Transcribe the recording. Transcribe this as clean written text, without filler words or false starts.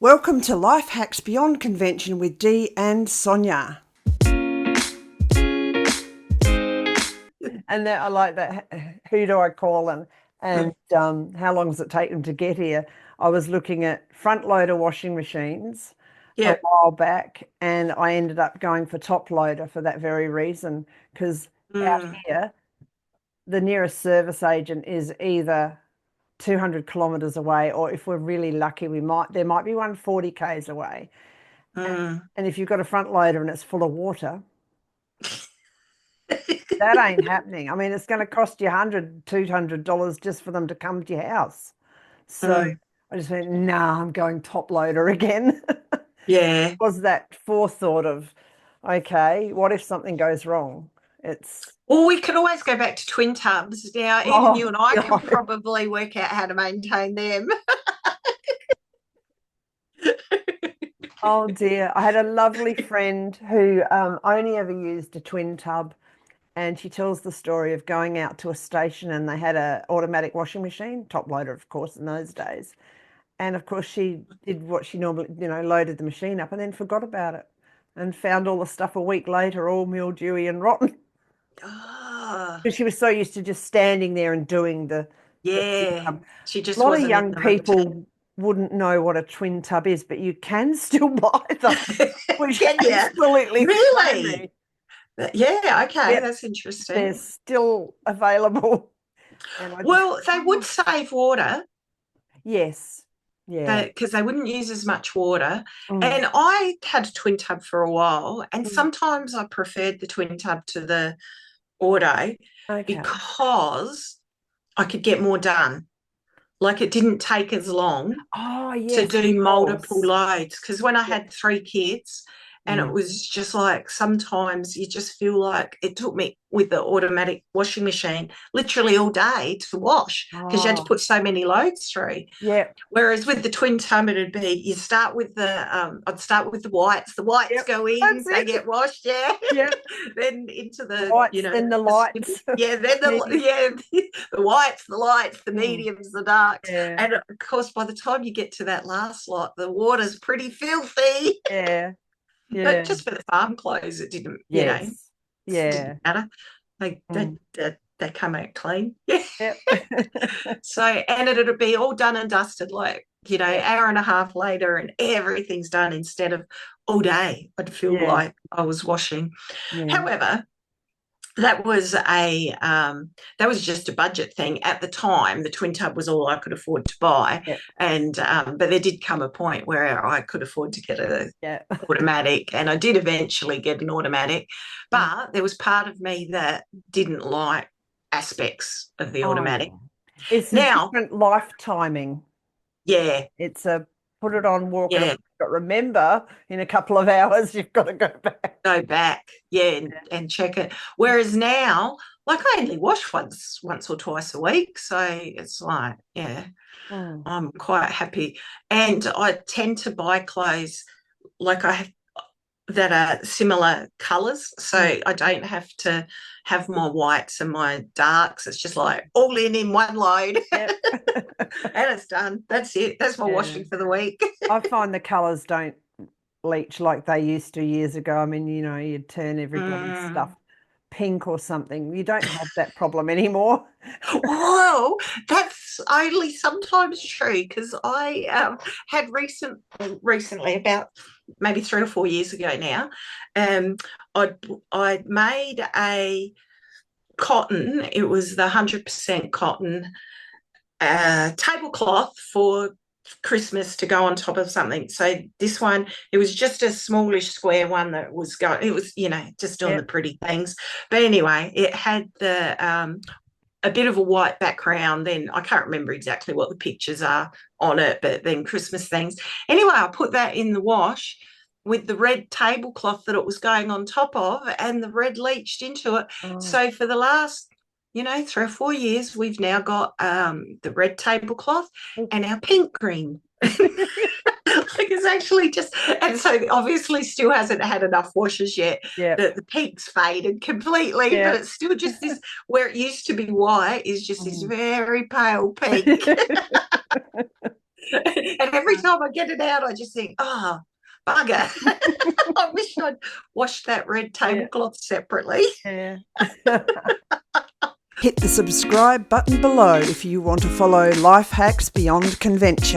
Welcome to Life Hacks Beyond Convention with Dee and Sonia. And I like that. Who do I call and how long does it take them to get here? I was looking at front loader washing machines a while back, and I ended up going for top loader for that very reason, because out here, the nearest service agent is either 200 kilometers away, or if we're really lucky, there might be one 40 k's away. And if you've got a front loader and it's full of water, that ain't happening. I mean, it's going to cost you $100-$200 just for them to come to your house. So I just went, nah, I'm going top loader again. Yeah. Was that forethought of, okay, what if something goes wrong? Well, we can always go back to twin tubs. Now, even you and I can probably work out how to maintain them. Oh dear. I had a lovely friend who only ever used a twin tub, and she tells the story of going out to a station and they had an automatic washing machine, top loader, of course, in those days. And of course, she did what she normally, loaded the machine up and then forgot about it and found all the stuff a week later, all mildewy and rotten. Because she was so used to just standing there and doing the she just a lot wasn't of young people wouldn't know what a twin tub is, but you can still buy them, which absolutely really. Yeah, okay, that's interesting. They're still available. Well, they would save water. Yes. Yeah. Because they wouldn't use as much water. And I had a twin tub for a while, and sometimes I preferred the twin tub to the auto because I could get more done. Like, it didn't take as long to do multiple loads. Because when I had 3 kids, and it was just like, sometimes you just feel like it took me with the automatic washing machine literally all day to wash, because you had to put so many loads through. Yeah. Whereas with the twin tub, it'd be, you start with I'd start with the whites. The whites go in, they get washed, then into the whites, then the lights. Then the whites, the lights, the mediums, the darks. And of course, by the time you get to that last lot, the water's pretty filthy. Yeah. But just for the farm clothes, it didn't, it didn't matter. They come out clean. So, and it'd be all done and dusted, like, hour and a half later, and everything's done, instead of all day. I'd feel like I was washing. However, that was just a budget thing at the time. The twin tub was all I could afford to buy, and but there did come a point where I could afford to get an automatic, and I did eventually get an automatic. But there was part of me that didn't like aspects of the automatic. It's now different life timing. Yeah, it's a put it on, walk it. But remember, in a couple of hours, you've got to go back. And check it. Whereas now, like, I only wash once or twice a week, so it's like, I'm quite happy. And I tend to buy clothes like I have that are similar colours, so I don't have to have my whites and my darks. It's just like all in one load. And it's done. That's it. That's my washing for the week. I find the colours don't bleach like they used to years ago. I mean, you'd turn everybody's stuff pink or something. You don't have that problem anymore. Well, that's only sometimes true, because I had recently, about maybe 3 or 4 years ago now, I made a cotton. It was the 100% cotton tablecloth for Christmas to go on top of something. So this one, it was just a smallish square one that was going, it was, just doing the pretty things. But anyway, it had the a bit of a white background. Then I can't remember exactly what the pictures are on it, but then Christmas things. Anyway, I put that in the wash with the red tablecloth that it was going on top of, and the red leached into it. So for the last 3 or 4 years, we've now got the red tablecloth and our pink green. Like, it's actually just, and so obviously still hasn't had enough washes yet. The pink's faded completely, but it's still just this, where it used to be white, is just this very pale pink. And every time I get it out, I just think, oh, bugger. I wish I'd washed that red tablecloth separately. Yeah. Hit the subscribe button below if you want to follow life hacks beyond convention.